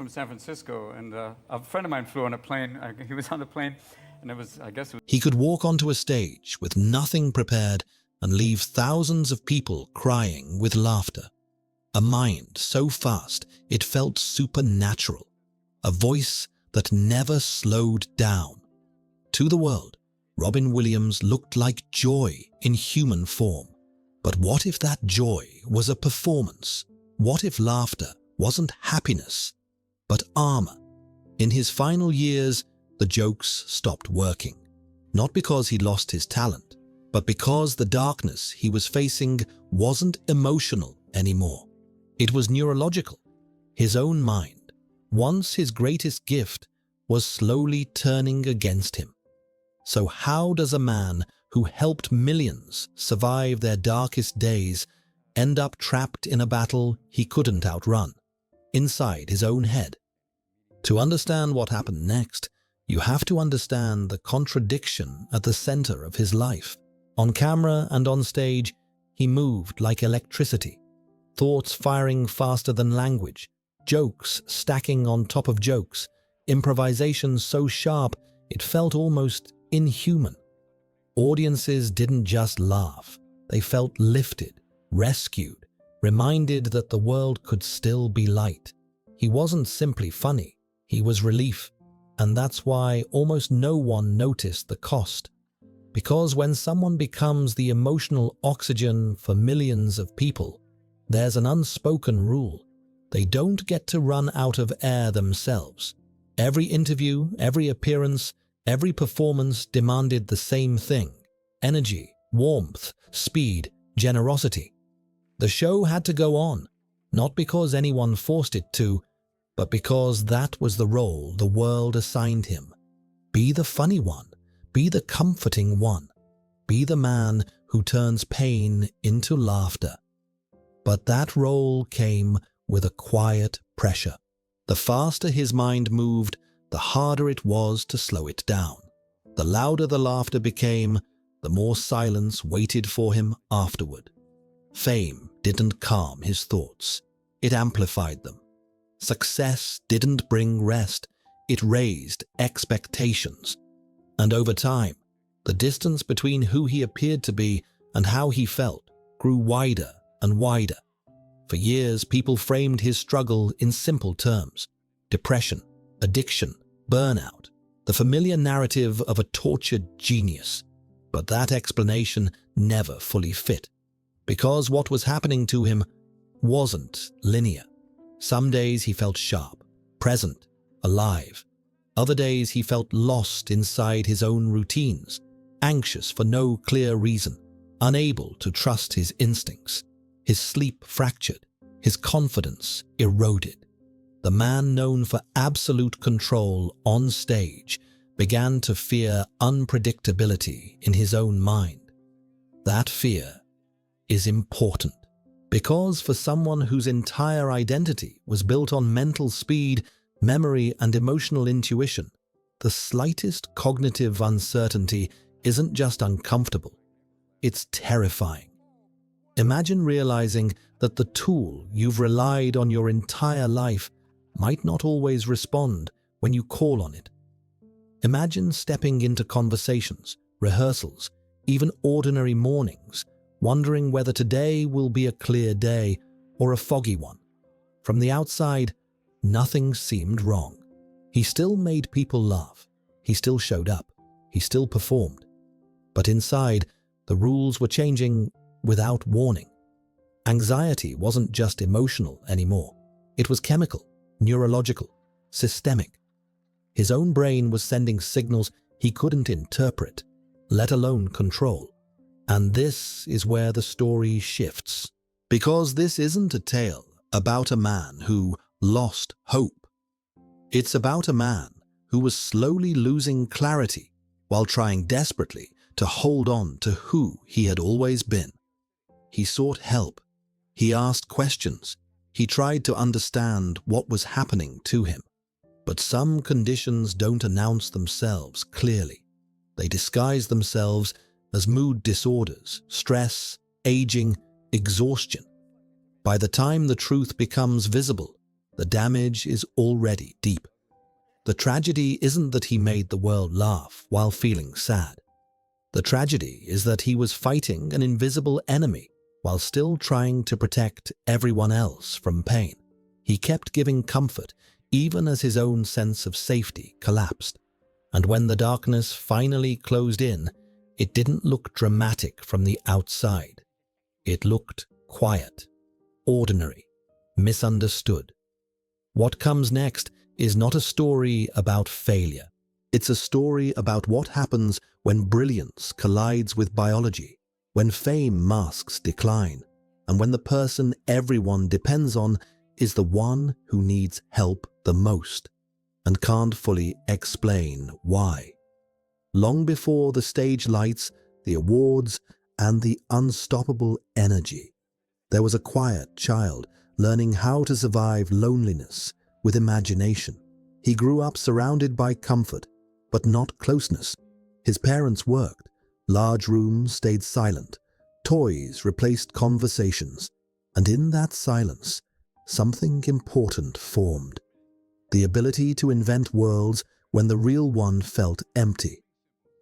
from San Francisco, and a friend of mine flew on a plane. He was on the plane, and I guess it was. He could walk onto a stage with nothing prepared and leave thousands of people crying with laughter. A mind so fast it felt supernatural. A voice that never slowed down. To the world, Robin Williams looked like joy in human form. But what if that joy was a performance? What if laughter wasn't happiness, but armor? In his final years, the jokes stopped working. Not because he lost his talent, but because the darkness he was facing wasn't emotional anymore. It was neurological. His own mind, once his greatest gift, was slowly turning against him. So how does a man who helped millions survive their darkest days end up trapped in a battle he couldn't outrun, inside his own head? To understand what happened next, you have to understand the contradiction at the center of his life. On camera and on stage, he moved like electricity, thoughts firing faster than language, jokes stacking on top of jokes, improvisation so sharp it felt almost inhuman. Audiences didn't just laugh, they felt lifted, rescued, reminded that the world could still be light. He wasn't simply funny, he was relief, and that's why almost no one noticed the cost. Because when someone becomes the emotional oxygen for millions of people, there's an unspoken rule. They don't get to run out of air themselves. Every interview, every appearance, every performance demanded the same thing: energy, warmth, speed, generosity. The show had to go on, not because anyone forced it to, but because that was the role the world assigned him. Be the funny one, be the comforting one, be the man who turns pain into laughter. But that role came with a quiet pressure. The faster his mind moved, the harder it was to slow it down. The louder the laughter became, the more silence waited for him afterward. Fame didn't calm his thoughts, it amplified them. Success didn't bring rest, it raised expectations. And over time, the distance between who he appeared to be and how he felt grew wider and wider. For years, people framed his struggle in simple terms: depression, addiction, burnout, the familiar narrative of a tortured genius. But that explanation never fully fit, because what was happening to him wasn't linear. Some days he felt sharp, present, alive. Other days he felt lost inside his own routines, anxious for no clear reason, unable to trust his instincts. His sleep fractured, his confidence eroded. The man known for absolute control on stage began to fear unpredictability in his own mind. That fear is important, because for someone whose entire identity was built on mental speed, memory, and emotional intuition, the slightest cognitive uncertainty isn't just uncomfortable, it's terrifying. Imagine realizing that the tool you've relied on your entire life might not always respond when you call on it. Imagine stepping into conversations, rehearsals, even ordinary mornings, wondering whether today will be a clear day or a foggy one. From the outside, nothing seemed wrong. He still made people laugh. He still showed up. He still performed. But inside, the rules were changing without warning. Anxiety wasn't just emotional anymore. It was chemical, neurological, systemic. His own brain was sending signals he couldn't interpret, let alone control. And this is where the story shifts. Because this isn't a tale about a man who lost hope. It's about a man who was slowly losing clarity while trying desperately to hold on to who he had always been. He sought help. He asked questions. He tried to understand what was happening to him. But some conditions don't announce themselves clearly. They disguise themselves as mood disorders, stress, aging, exhaustion. By the time the truth becomes visible, the damage is already deep. The tragedy isn't that he made the world laugh while feeling sad. The tragedy is that he was fighting an invisible enemy while still trying to protect everyone else from pain. He kept giving comfort even as his own sense of safety collapsed. And when the darkness finally closed in, it didn't look dramatic from the outside. It looked quiet, ordinary, misunderstood. What comes next is not a story about failure. It's a story about what happens when brilliance collides with biology, when fame masks decline, and when the person everyone depends on is the one who needs help the most and can't fully explain why. Long before the stage lights, the awards, and the unstoppable energy, there was a quiet child learning how to survive loneliness with imagination. He grew up surrounded by comfort, but not closeness. His parents worked. Large rooms stayed silent. Toys replaced conversations. And in that silence, something important formed. The ability to invent worlds when the real one felt empty.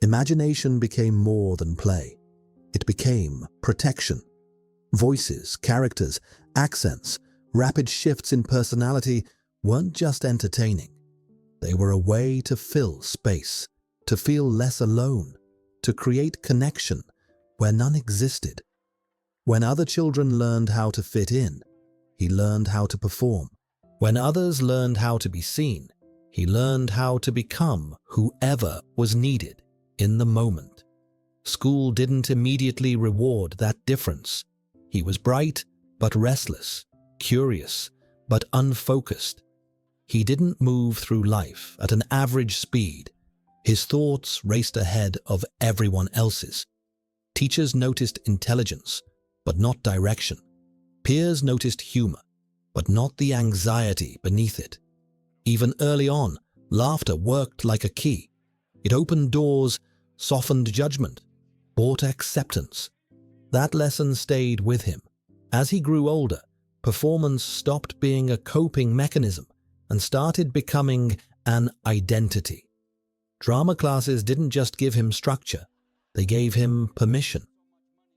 Imagination became more than play. It became protection. Voices, characters, accents, rapid shifts in personality weren't just entertaining. They were a way to fill space, to feel less alone, to create connection where none existed. When other children learned how to fit in, he learned how to perform. When others learned how to be seen, he learned how to become whoever was needed in the moment. School didn't immediately reward that difference. He was bright but restless, curious but unfocused. He didn't move through life at an average speed. His thoughts raced ahead of everyone else's. Teachers noticed intelligence, but not direction. Peers noticed humor, but not the anxiety beneath it. Even early on, laughter worked like a key. It opened doors, softened judgment, brought acceptance. That lesson stayed with him. As he grew older, performance stopped being a coping mechanism and started becoming an identity. Drama classes didn't just give him structure, they gave him permission.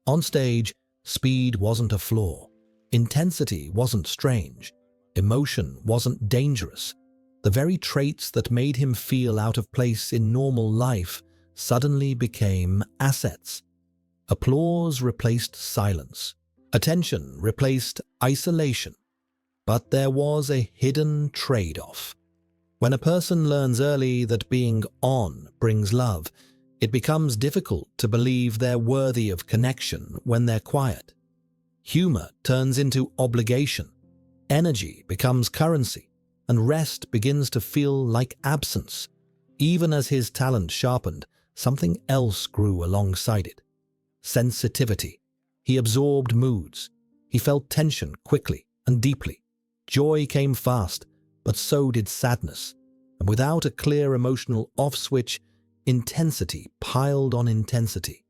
On stage, speed wasn't a flaw. Intensity wasn't strange. Emotion wasn't dangerous. The very traits that made him feel out of place in normal life suddenly became assets. Applause replaced silence. Attention replaced isolation. But there was a hidden trade-off. When a person learns early that being on brings love, it becomes difficult to believe they're worthy of connection when they're quiet. Humor turns into obligation. Energy becomes currency, and rest begins to feel like absence. Even as his talent sharpened, something else grew alongside it. Sensitivity. He absorbed moods. He felt tension quickly and deeply. Joy came fast, but so did sadness. And without a clear emotional off-switch, intensity piled on intensity.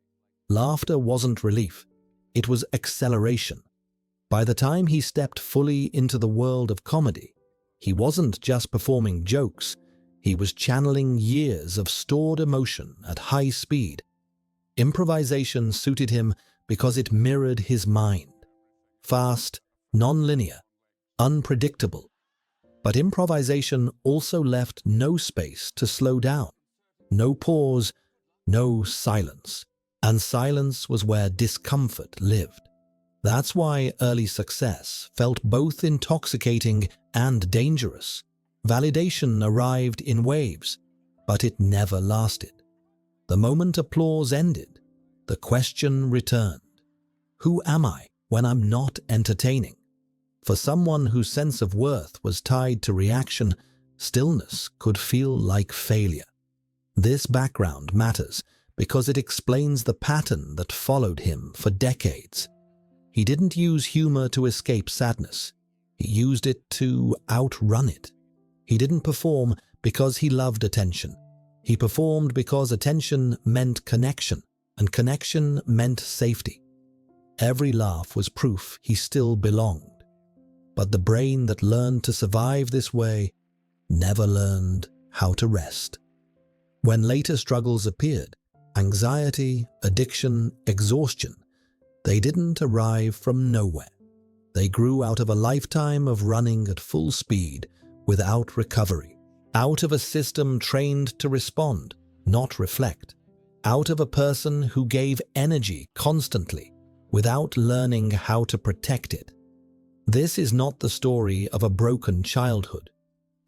Laughter wasn't relief. It was acceleration. By the time he stepped fully into the world of comedy, he wasn't just performing jokes. He was channeling years of stored emotion at high speed. Improvisation suited him because it mirrored his mind. Fast, non-linear, unpredictable. But improvisation also left no space to slow down. No pause, no silence. And silence was where discomfort lived. That's why early success felt both intoxicating and dangerous. Validation arrived in waves, but it never lasted. The moment applause ended, the question returned. Who am I when I'm not entertaining? For someone whose sense of worth was tied to reaction, stillness could feel like failure. This background matters because it explains the pattern that followed him for decades. He didn't use humor to escape sadness. He used it to outrun it. He didn't perform because he loved attention. He performed because attention meant connection, and connection meant safety. Every laugh was proof he still belonged. But the brain that learned to survive this way never learned how to rest. When later struggles appeared, anxiety, addiction, exhaustion, they didn't arrive from nowhere. They grew out of a lifetime of running at full speed without recovery, out of a system trained to respond, not reflect, out of a person who gave energy constantly without learning how to protect it. This is not the story of a broken childhood.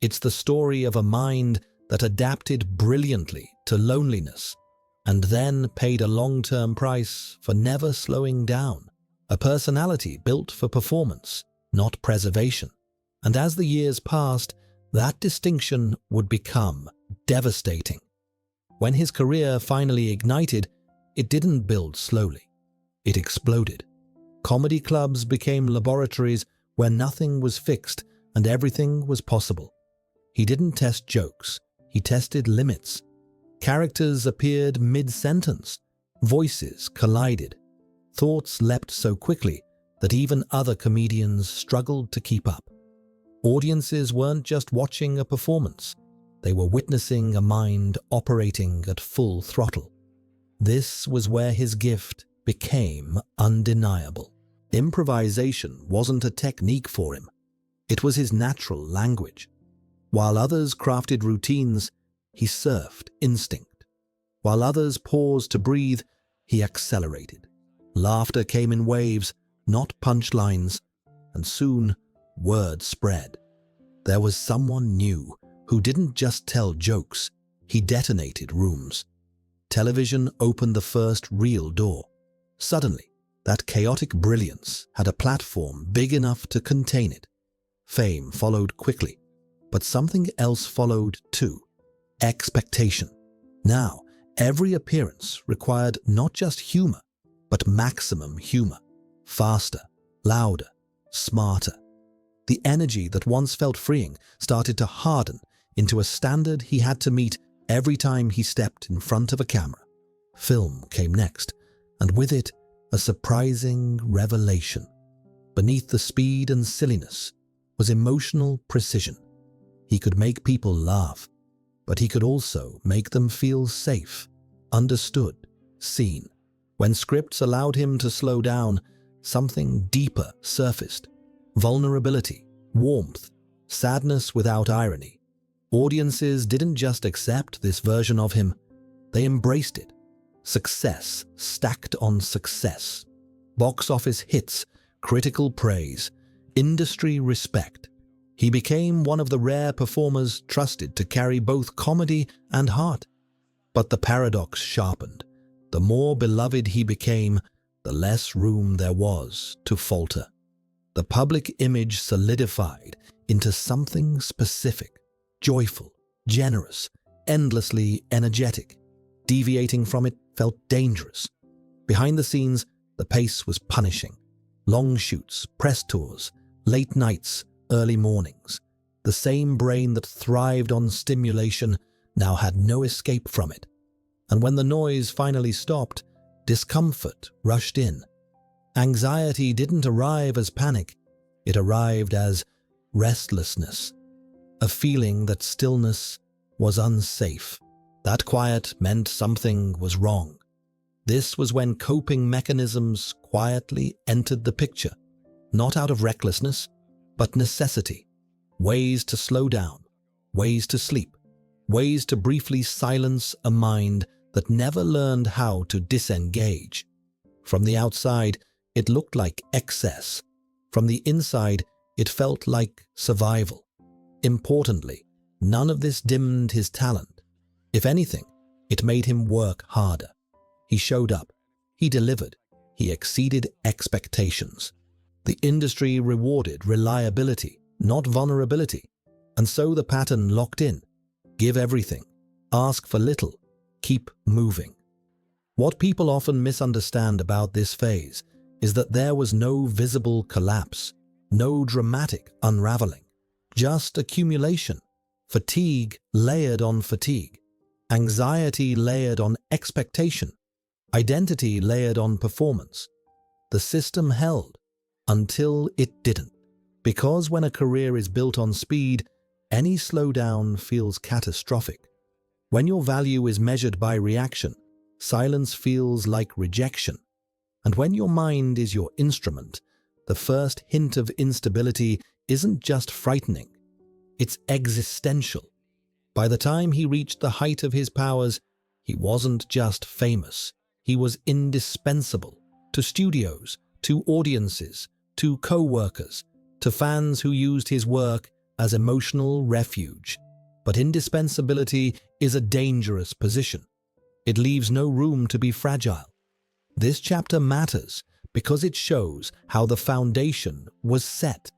It's the story of a mind that adapted brilliantly to loneliness and then paid a long-term price for never slowing down. A personality built for performance, not preservation. And as the years passed, that distinction would become devastating. When his career finally ignited, it didn't build slowly. It exploded. Comedy clubs became laboratories where nothing was fixed and everything was possible. He didn't test jokes. He tested limits. Characters appeared mid-sentence. Voices collided. Thoughts leapt so quickly that even other comedians struggled to keep up. Audiences weren't just watching a performance. They were witnessing a mind operating at full throttle. This was where his gift became undeniable. Improvisation wasn't a technique for him. It was his natural language. While others crafted routines, he surfed instinct. While others paused to breathe, he accelerated. Laughter came in waves, not punchlines, and soon word spread. There was someone new who didn't just tell jokes, he detonated rooms. Television opened the first real door. Suddenly, that chaotic brilliance had a platform big enough to contain it. Fame followed quickly, but something else followed too. Expectation. Now, every appearance required not just humor, but maximum humor. Faster, louder, smarter. The energy that once felt freeing started to harden into a standard he had to meet every time he stepped in front of a camera. Film came next, and with it, a surprising revelation. Beneath the speed and silliness was emotional precision. He could make people laugh, but he could also make them feel safe, understood, seen. When scripts allowed him to slow down, something deeper surfaced. Vulnerability, warmth, sadness without irony. Audiences didn't just accept this version of him, they embraced it. Success stacked on success. Box office hits, critical praise, industry respect. He became one of the rare performers trusted to carry both comedy and heart. But the paradox sharpened. The more beloved he became, the less room there was to falter. The public image solidified into something specific, joyful, generous, endlessly energetic. Deviating from it felt dangerous. Behind the scenes, the pace was punishing. Long shoots, press tours, late nights, early mornings. The same brain that thrived on stimulation now had no escape from it. And when the noise finally stopped, discomfort rushed in. Anxiety didn't arrive as panic. It arrived as restlessness, a feeling that stillness was unsafe. That quiet meant something was wrong. This was when coping mechanisms quietly entered the picture, not out of recklessness, but necessity. Ways to slow down, ways to sleep, ways to briefly silence a mind that never learned how to disengage. From the outside, it looked like excess. From the inside, it felt like survival. Importantly, none of this dimmed his talent. If anything, it made him work harder. He showed up. He delivered. He exceeded expectations. The industry rewarded reliability, not vulnerability. And so the pattern locked in. Give everything. Ask for little. Keep moving. What people often misunderstand about this phase is that there was no visible collapse, no dramatic unraveling, just accumulation, fatigue layered on fatigue, anxiety layered on expectation, identity layered on performance. The system held until it didn't. Because when a career is built on speed, any slowdown feels catastrophic. When your value is measured by reaction, silence feels like rejection. And when your mind is your instrument, the first hint of instability isn't just frightening, it's existential. By the time he reached the height of his powers, he wasn't just famous, he was indispensable to studios, to audiences, to co-workers, to fans who used his work as emotional refuge. But indispensability is a dangerous position. It leaves no room to be fragile. This chapter matters because it shows how the foundation was set,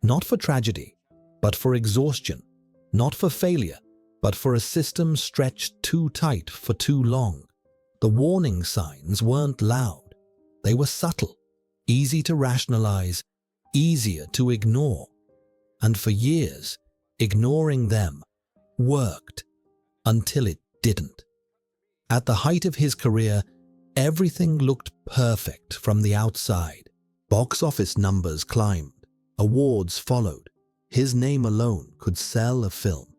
not for tragedy, but for exhaustion, not for failure, but for a system stretched too tight for too long. The warning signs weren't loud. They were subtle, easy to rationalize, easier to ignore. And for years, ignoring them worked until it didn't. At the height of his career, everything looked perfect from the outside. Box office numbers climbed, awards followed. His name alone could sell a film.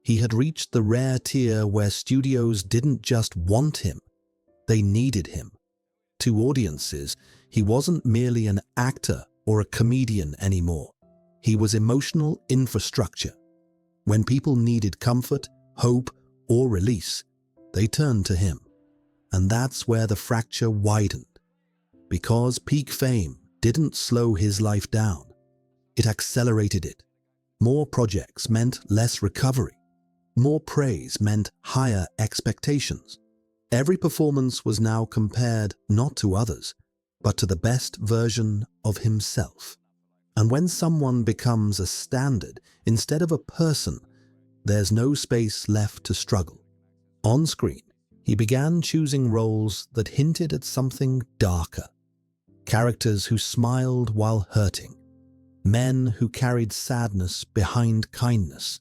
He had reached the rare tier where studios didn't just want him, they needed him. To audiences, he wasn't merely an actor or a comedian anymore. He was emotional infrastructure. When people needed comfort, hope, or release, they turned to him. And that's where the fracture widened. Because peak fame didn't slow his life down, it accelerated it. More projects meant less recovery. More praise meant higher expectations. Every performance was now compared not to others, but to the best version of himself. And when someone becomes a standard instead of a person, there's no space left to struggle. On screen, he began choosing roles that hinted at something darker. Characters who smiled while hurting. Men who carried sadness behind kindness.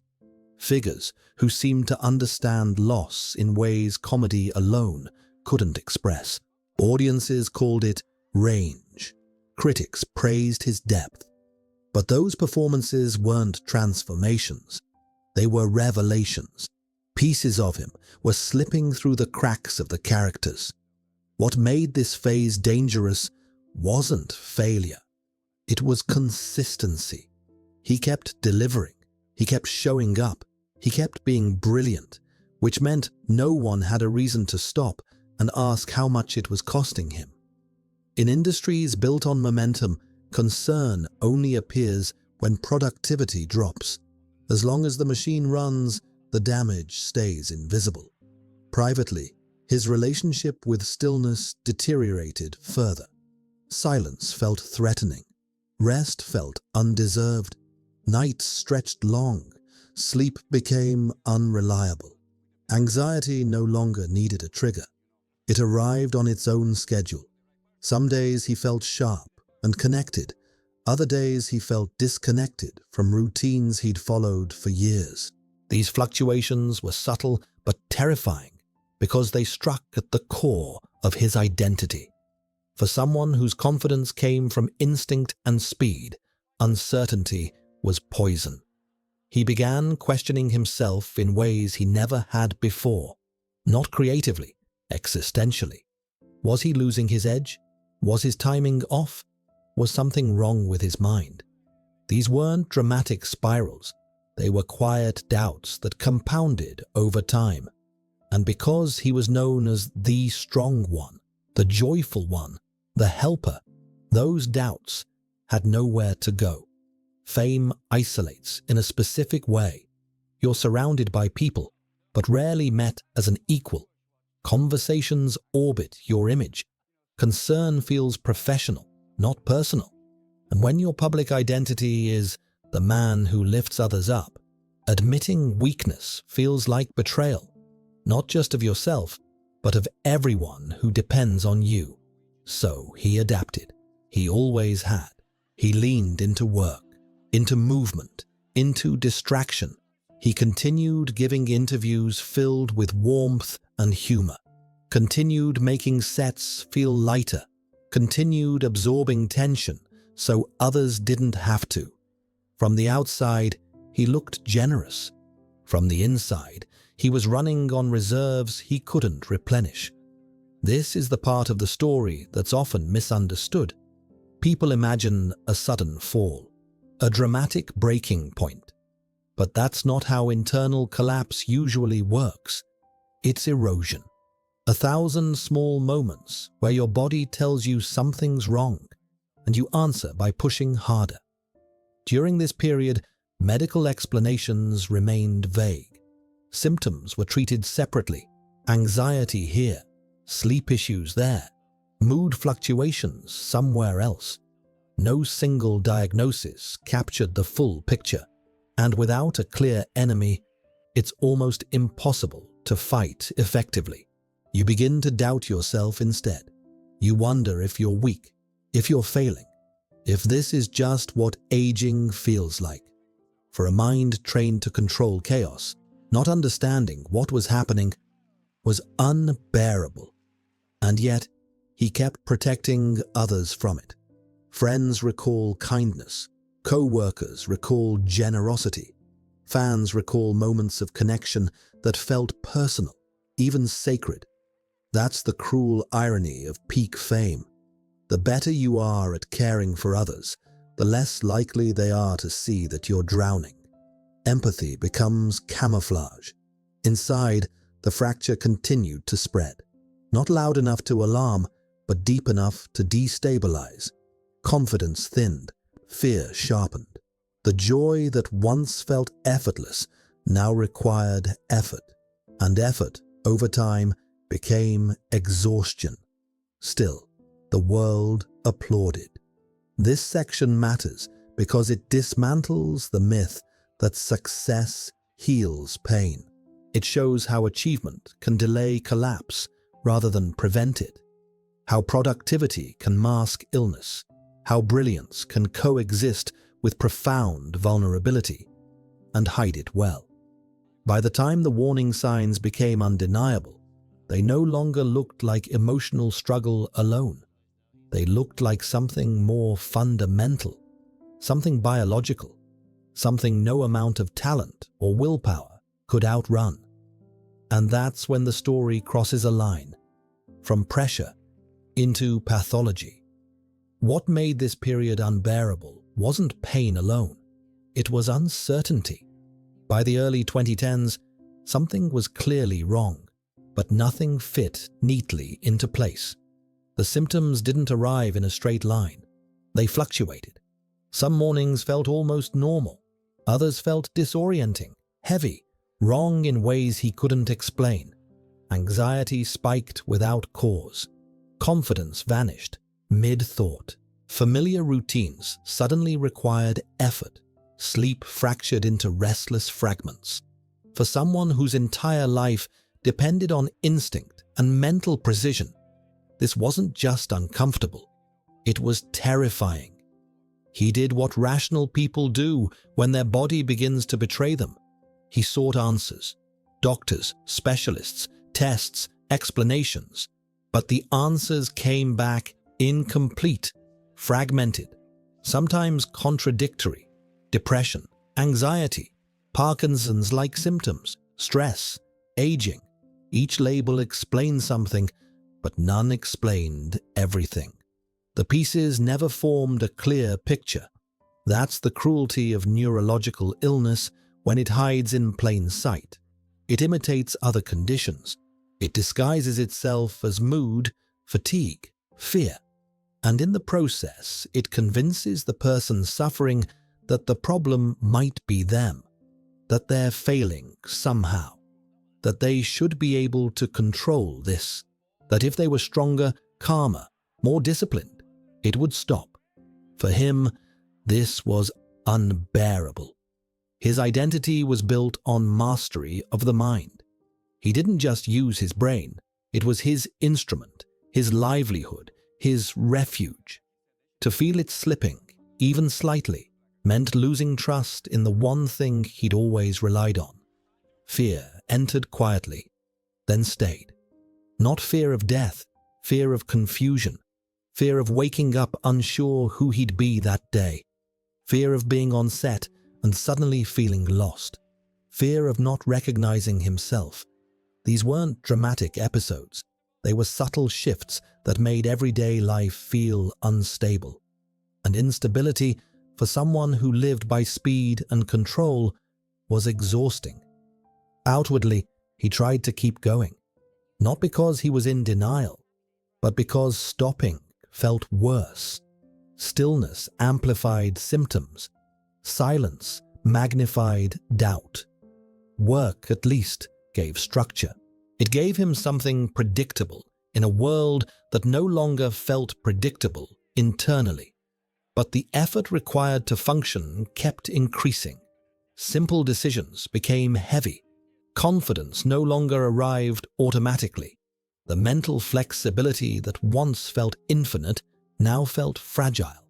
Figures who seemed to understand loss in ways comedy alone couldn't express. Audiences called it range. Critics praised his depth. But those performances weren't transformations. They were revelations. Pieces of him were slipping through the cracks of the characters. What made this phase dangerous wasn't failure. It was consistency. He kept delivering. He kept showing up. He kept being brilliant, which meant no one had a reason to stop and ask how much it was costing him. In industries built on momentum, concern only appears when productivity drops. As long as the machine runs, the damage stays invisible. Privately, his relationship with stillness deteriorated further. Silence felt threatening. Rest felt undeserved. Nights stretched long. Sleep became unreliable. Anxiety no longer needed a trigger. It arrived on its own schedule. Some days he felt sharp and connected. Other days he felt disconnected from routines he'd followed for years. These fluctuations were subtle but terrifying because they struck at the core of his identity. For someone whose confidence came from instinct and speed, uncertainty was poison. He began questioning himself in ways he never had before, not creatively, existentially. Was he losing his edge? Was his timing off? Was something wrong with his mind? These weren't dramatic spirals. They were quiet doubts that compounded over time. And because he was known as the strong one, the joyful one, the helper, those doubts had nowhere to go. Fame isolates in a specific way. You're surrounded by people, but rarely met as an equal. Conversations orbit your image. Concern feels professional, not personal. And when your public identity is the man who lifts others up, admitting weakness feels like betrayal, not just of yourself, but of everyone who depends on you. So he adapted. He always had. He leaned into work, into movement, into distraction. He continued giving interviews filled with warmth and humor, continued making sets feel lighter, continued absorbing tension so others didn't have to. From the outside, he looked generous. From the inside, he was running on reserves he couldn't replenish. This is the part of the story that's often misunderstood. People imagine a sudden fall, a dramatic breaking point. But that's not how internal collapse usually works. It's erosion. 1,000 small moments where your body tells you something's wrong, and you answer by pushing harder. During this period, medical explanations remained vague. Symptoms were treated separately: anxiety here, sleep issues there, mood fluctuations somewhere else. No single diagnosis captured the full picture, and without a clear enemy, it's almost impossible to fight effectively. You begin to doubt yourself instead. You wonder if you're weak, if you're failing, if this is just what aging feels like. For a mind trained to control chaos, not understanding what was happening was unbearable. And yet, he kept protecting others from it. Friends recall kindness, co-workers recall generosity, fans recall moments of connection that felt personal, even sacred. That's the cruel irony of peak fame. The better you are at caring for others, the less likely they are to see that you're drowning. Empathy becomes camouflage. Inside, the fracture continued to spread. Not loud enough to alarm, but deep enough to destabilize. Confidence thinned, fear sharpened. The joy that once felt effortless now required effort, and effort, over time, became exhaustion. Still, the world applauded. This section matters because it dismantles the myth that success heals pain. It shows how achievement can delay collapse rather than prevent it, how productivity can mask illness, how brilliance can coexist with profound vulnerability and hide it well. By the time the warning signs became undeniable, they no longer looked like emotional struggle alone. They looked like something more fundamental, something biological, something no amount of talent or willpower could outrun. And that's when the story crosses a line, from pressure into pathology. What made this period unbearable wasn't pain alone. It was uncertainty. By the early 2010s, something was clearly wrong, but nothing fit neatly into place. The symptoms didn't arrive in a straight line. They fluctuated. Some mornings felt almost normal. Others felt disorienting, heavy, wrong in ways he couldn't explain. Anxiety spiked without cause. Confidence vanished mid-thought. Familiar routines suddenly required effort. Sleep fractured into restless fragments. For someone whose entire life depended on instinct and mental precision, this wasn't just uncomfortable. It was terrifying. He did what rational people do when their body begins to betray them. He sought answers. Doctors, specialists, tests, explanations. But the answers came back incomplete, fragmented, sometimes contradictory. Depression, anxiety, Parkinson's-like symptoms, stress, aging. Each label explained something, but none explained everything. The pieces never formed a clear picture. That's the cruelty of neurological illness when it hides in plain sight. It imitates other conditions. It disguises itself as mood, fatigue, fear. And in the process, it convinces the person suffering that the problem might be them, that they're failing somehow, that they should be able to control this, that if they were stronger, calmer, more disciplined, it would stop. For him, this was unbearable. His identity was built on mastery of the mind. He didn't just use his brain. It was his instrument, his livelihood, his refuge. To feel it slipping, even slightly, meant losing trust in the one thing he'd always relied on. Fear entered quietly, then stayed. Not fear of death, fear of confusion, fear of waking up unsure who he'd be that day, fear of being on set and suddenly feeling lost, fear of not recognizing himself. These weren't dramatic episodes. They were subtle shifts that made everyday life feel unstable. And instability, for someone who lived by speed and control, was exhausting. Outwardly, he tried to keep going, not because he was in denial, but because stopping felt worse. Stillness amplified symptoms. Silence magnified doubt. Work, at least, gave structure. It gave him something predictable in a world that no longer felt predictable internally. But the effort required to function kept increasing. Simple decisions became heavy. Confidence no longer arrived automatically. The mental flexibility that once felt infinite now felt fragile.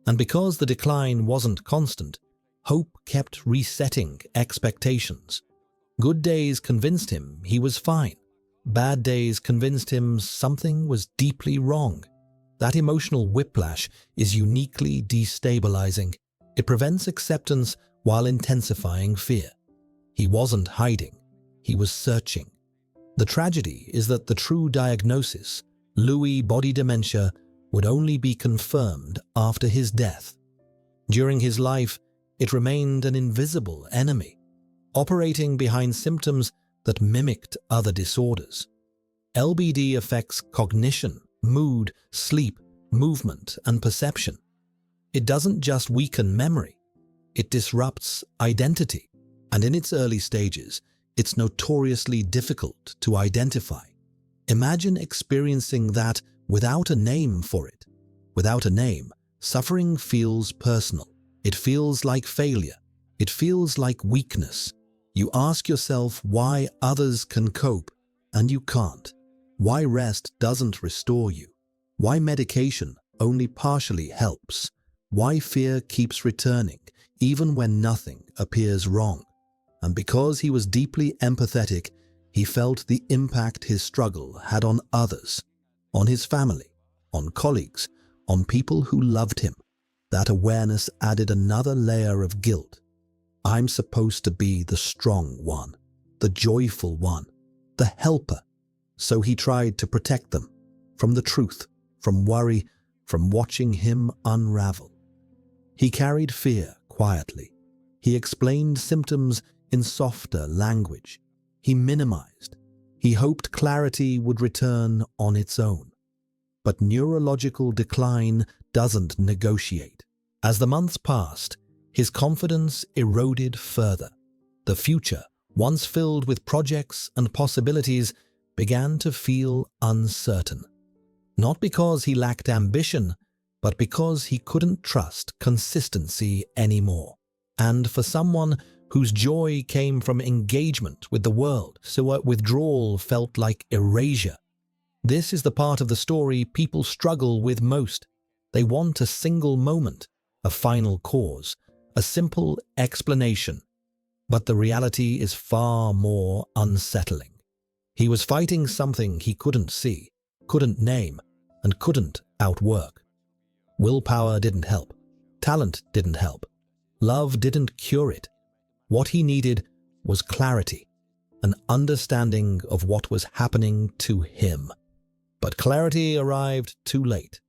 And because the decline wasn't constant, hope kept resetting expectations. Good days convinced him he was fine. Bad days convinced him something was deeply wrong. That emotional whiplash is uniquely destabilizing. It prevents acceptance while intensifying fear. He wasn't hiding. He was searching. The tragedy is that the true diagnosis, Lewy body dementia, would only be confirmed after his death. During his life, it remained an invisible enemy, operating behind symptoms that mimicked other disorders. LBD affects cognition, mood, sleep, movement, and perception. It doesn't just weaken memory, it disrupts identity, and in its early stages, it's notoriously difficult to identify. Imagine experiencing that without a name for it. Without a name, suffering feels personal. It feels like failure. It feels like weakness. You ask yourself why others can cope and you can't. Why rest doesn't restore you. Why medication only partially helps. Why fear keeps returning even when nothing appears wrong. And because he was deeply empathetic, he felt the impact his struggle had on others, on his family, on colleagues, on people who loved him. That awareness added another layer of guilt. I'm supposed to be the strong one, the joyful one, the helper. So he tried to protect them from the truth, from worry, from watching him unravel. He carried fear quietly. He explained symptoms in softer language. He minimized. He hoped clarity would return on its own. But neurological decline doesn't negotiate. As the months passed, his confidence eroded further. The future, once filled with projects and possibilities, began to feel uncertain. Not because he lacked ambition, but because he couldn't trust consistency anymore. And for someone whose joy came from engagement with the world, so a withdrawal felt like erasure. This is the part of the story people struggle with most. They want a single moment, a final cause, a simple explanation. But the reality is far more unsettling. He was fighting something he couldn't see, couldn't name, and couldn't outwork. Willpower didn't help. Talent didn't help. Love didn't cure it. What he needed was clarity, an understanding of what was happening to him. But clarity arrived too late.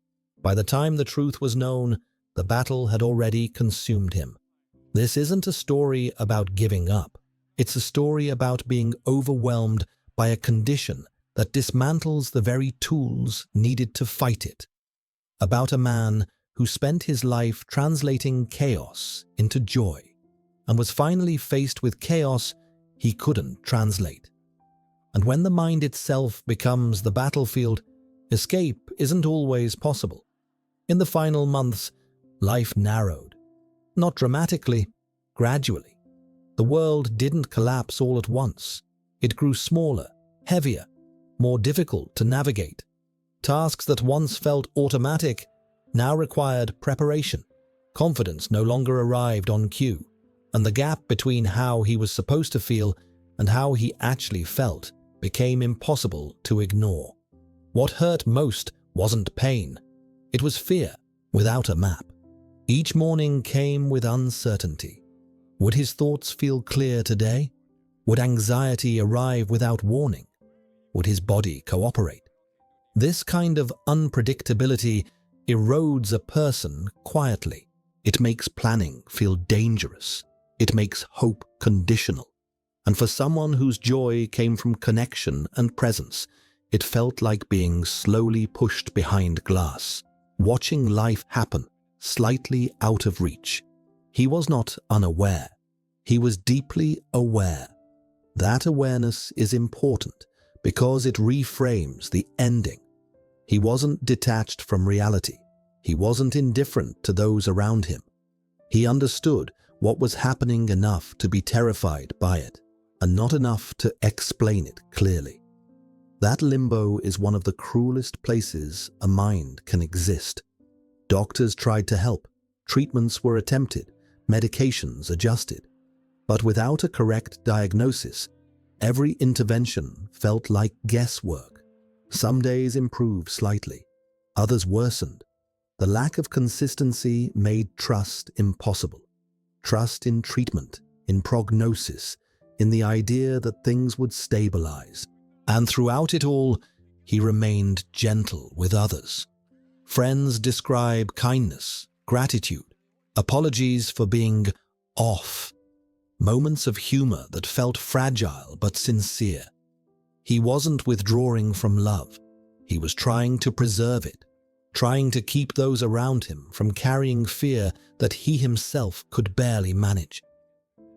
By the time the truth was known, the battle had already consumed him. This isn't a story about giving up. It's a story about being overwhelmed by a condition that dismantles the very tools needed to fight it. About a man who spent his life translating chaos into joy, and was finally faced with chaos he couldn't translate. And when the mind itself becomes the battlefield, escape isn't always possible. In the final months, life narrowed. Not dramatically, gradually. The world didn't collapse all at once. It grew smaller, heavier, more difficult to navigate. Tasks that once felt automatic now required preparation. Confidence no longer arrived on cue, and the gap between how he was supposed to feel and how he actually felt became impossible to ignore. What hurt most wasn't pain. It was fear without a map. Each morning came with uncertainty. Would his thoughts feel clear today? Would anxiety arrive without warning? Would his body cooperate? This kind of unpredictability erodes a person quietly. It makes planning feel dangerous. It makes hope conditional. And for someone whose joy came from connection and presence, it felt like being slowly pushed behind glass, watching life happen, slightly out of reach. He was not unaware. He was deeply aware. That awareness is important because it reframes the ending. He wasn't detached from reality. He wasn't indifferent to those around him. He understood what was happening enough to be terrified by it, and not enough to explain it clearly. That limbo is one of the cruelest places a mind can exist. Doctors tried to help, treatments were attempted, medications adjusted. But without a correct diagnosis, every intervention felt like guesswork. Some days improved slightly, others worsened. The lack of consistency made trust impossible. Trust in treatment, in prognosis, in the idea that things would stabilize. And throughout it all, he remained gentle with others. Friends describe kindness, gratitude, apologies for being off, moments of humor that felt fragile but sincere. He wasn't withdrawing from love. He was trying to preserve it, trying to keep those around him from carrying fear that he himself could barely manage.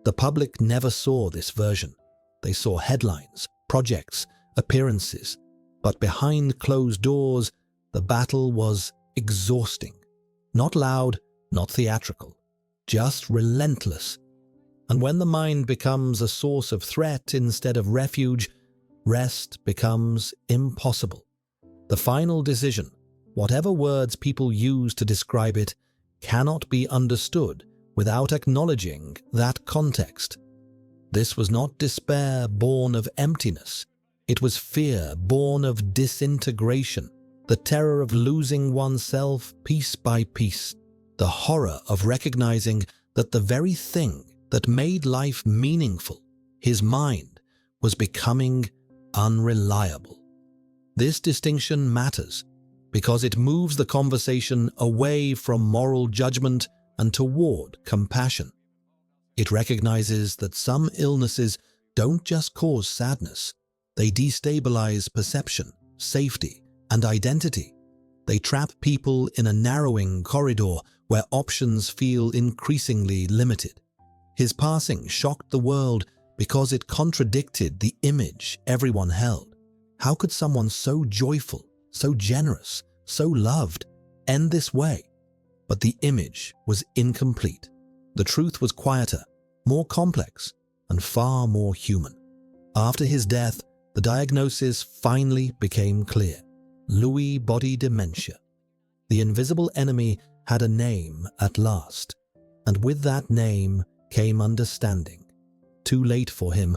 The public never saw this version. They saw headlines, projects, appearances, but behind closed doors, the battle was exhausting. Not loud, not theatrical, just relentless. And when the mind becomes a source of threat instead of refuge, rest becomes impossible. The final decision, whatever words people use to describe it, cannot be understood without acknowledging that context. This was not despair born of emptiness. It was fear born of disintegration, the terror of losing oneself piece by piece, the horror of recognizing that the very thing that made life meaningful, his mind, was becoming unreliable. This distinction matters because it moves the conversation away from moral judgment and toward compassion. It recognizes that some illnesses don't just cause sadness. They destabilize perception, safety, and identity. They trap people in a narrowing corridor where options feel increasingly limited. His passing shocked the world because it contradicted the image everyone held. How could someone so joyful, so generous, so loved end this way? But the image was incomplete. The truth was quieter, more complex, and far more human. After his death, the diagnosis finally became clear: Lewy body dementia. The invisible enemy had a name at last, and with that name came understanding. Too late for him,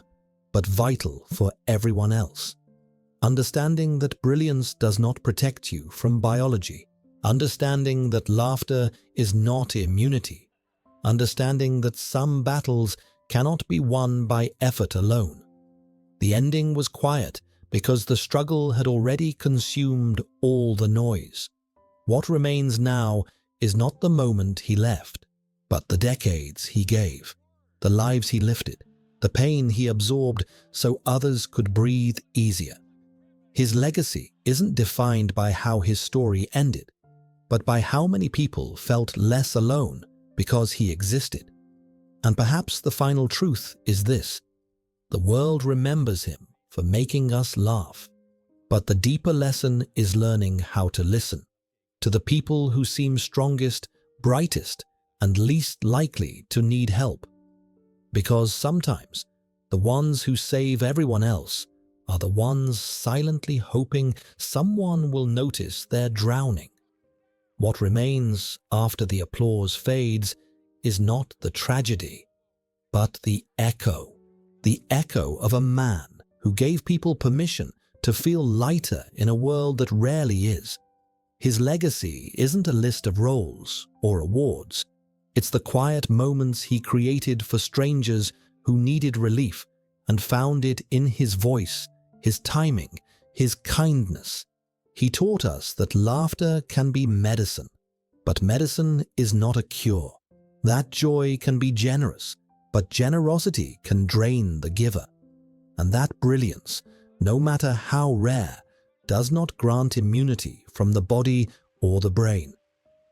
but vital for everyone else. Understanding that brilliance does not protect you from biology. Understanding that laughter is not immunity. Understanding that some battles cannot be won by effort alone. The ending was quiet because the struggle had already consumed all the noise. What remains now is not the moment he left, but the decades he gave, the lives he lifted, the pain he absorbed so others could breathe easier. His legacy isn't defined by how his story ended, but by how many people felt less alone because he existed. And perhaps the final truth is this: the world remembers him for making us laugh, but the deeper lesson is learning how to listen to the people who seem strongest, brightest, and least likely to need help. Because sometimes the ones who save everyone else are the ones silently hoping someone will notice they're drowning. What remains after the applause fades is not the tragedy, but the echo of a man who gave people permission to feel lighter in a world that rarely is. His legacy isn't a list of roles or awards. It's the quiet moments he created for strangers who needed relief and found it in his voice, his timing, his kindness. He taught us that laughter can be medicine, but medicine is not a cure. That joy can be generous, but generosity can drain the giver. And that brilliance, no matter how rare, does not grant immunity from the body or the brain.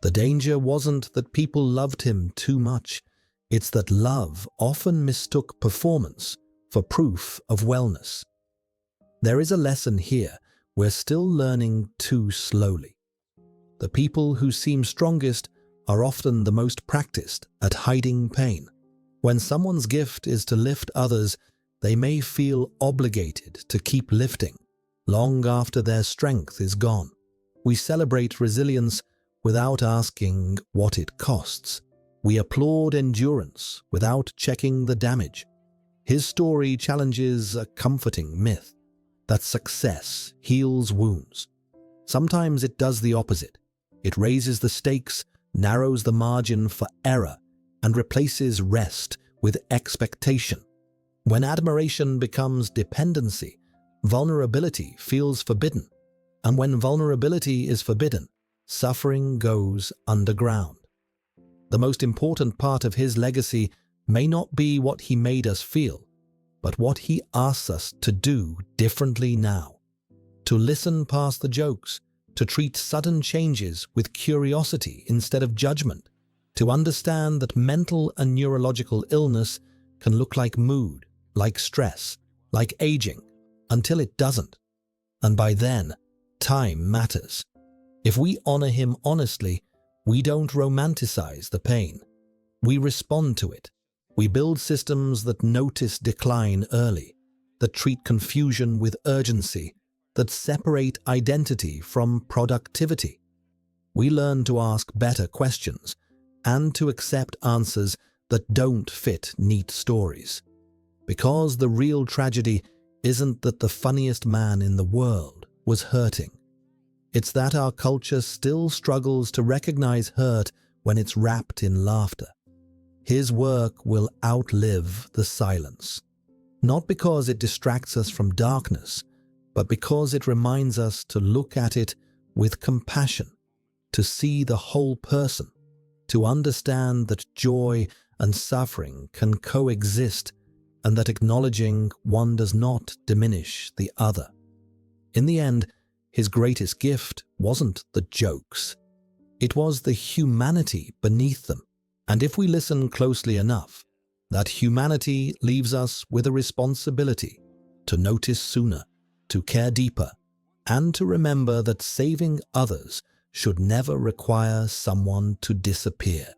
The danger wasn't that people loved him too much. It's that love often mistook performance for proof of wellness. There is a lesson here we're still learning too slowly. The people who seem strongest are often the most practiced at hiding pain. When someone's gift is to lift others, they may feel obligated to keep lifting long after their strength is gone. We celebrate resilience without asking what it costs. We applaud endurance without checking the damage. His story challenges a comforting myth that success heals wounds. Sometimes it does the opposite. It raises the stakes, narrows the margin for error, and replaces rest with expectation. When admiration becomes dependency, vulnerability feels forbidden. And when vulnerability is forbidden, suffering goes underground. The most important part of his legacy may not be what he made us feel, but what he asks us to do differently now. To listen past the jokes, to treat sudden changes with curiosity instead of judgment, to understand that mental and neurological illness can look like mood, like stress, like aging, until it doesn't. And by then, time matters. If we honor him honestly, we don't romanticize the pain. We respond to it. We build systems that notice decline early, that treat confusion with urgency, that separate identity from productivity. We learn to ask better questions and to accept answers that don't fit neat stories. Because the real tragedy isn't that the funniest man in the world was hurting. It's that our culture still struggles to recognize hurt when it's wrapped in laughter. His work will outlive the silence, not because it distracts us from darkness, but because it reminds us to look at it with compassion, to see the whole person, to understand that joy and suffering can coexist and that acknowledging one does not diminish the other. In the end, his greatest gift wasn't the jokes. It was the humanity beneath them. And if we listen closely enough, that humanity leaves us with a responsibility to notice sooner, to care deeper, and to remember that saving others should never require someone to disappear.